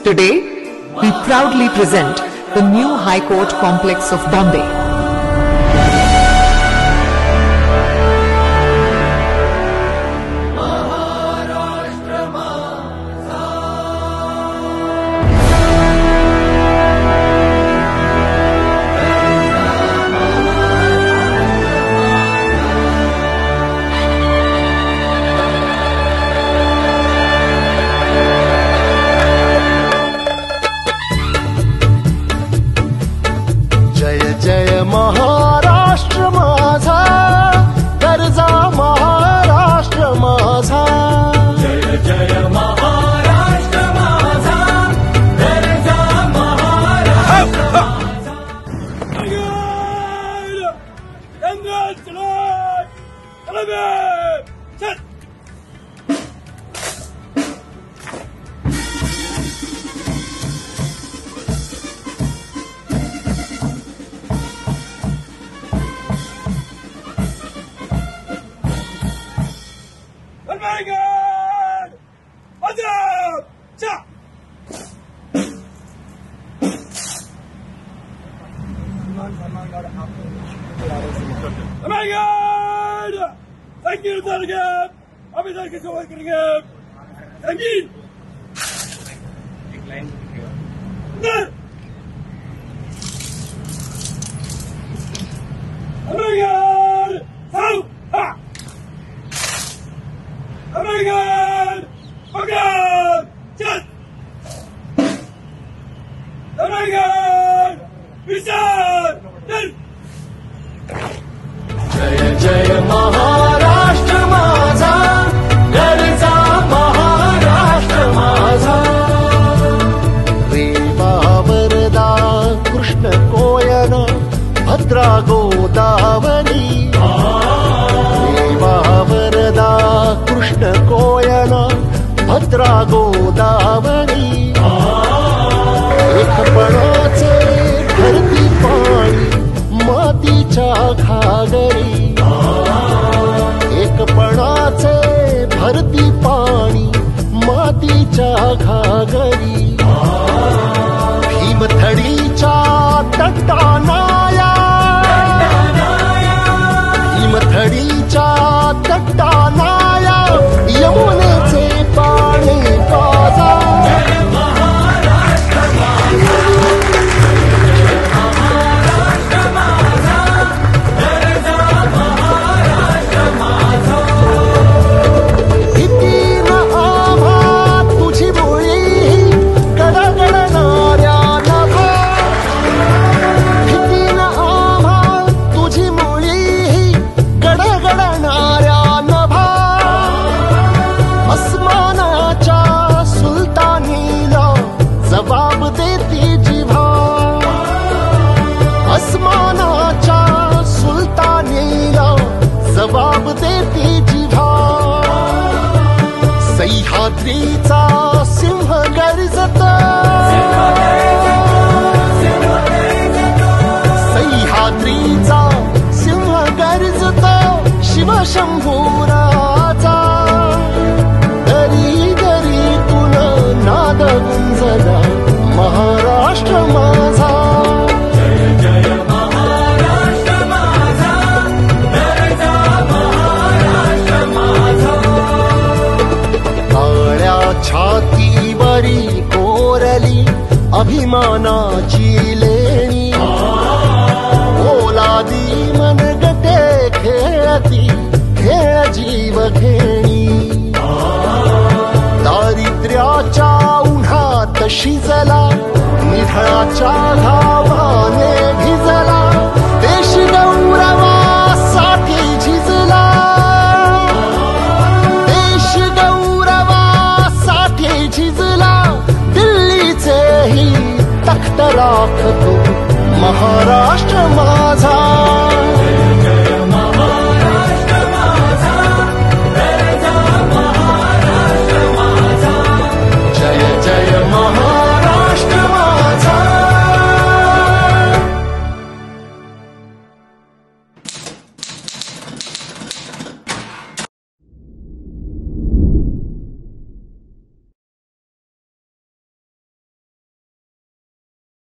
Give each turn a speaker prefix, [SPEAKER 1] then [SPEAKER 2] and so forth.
[SPEAKER 1] Today, we proudly present the new High Court complex of Bombay.
[SPEAKER 2] जय महाराष्ट्र माझा गरजा महाराष्ट्र माझा
[SPEAKER 3] जय जय महाराष्ट्र माझा गरजा महाराष्ट्र माझा
[SPEAKER 4] Thank you, delegate. अभी तक किसी और करेंगे. Thank you. एक line. American, south, ha. American, American, just. American, Richard, just.
[SPEAKER 2] जय जय महाराष्ट्र माझा गरजा महाराष्ट्र माझा रेवा वरदा कृष्ण कोयना भद्रा गोदावरी रेवा वरदा कृष्ण कोयना भद्रा गोदावरी एकपणाचे धरती पाणी मातीच्या घागरी एकपणाचे भरती पाणी मातीच्या घागरी भीमथडीच्या तटानाया भीमथडीच्या तटानाया यमुनेचे पाणी पाजा जबाब देती जिव्हा सह्याद्रीचा सिंह गर्जत सह्याद्रीचा सिंह गर्जत शिवशंभूराचा दरी दरीतून नाद गुंजला महाराष्ट्र माझा छातीवरी कोरली अभिमानाची लेणी ओलादी मनगटे खेळती खेळ जीव घेणी दारिद्र्याच्या उन्हात शिजला निधळाच्या घावाने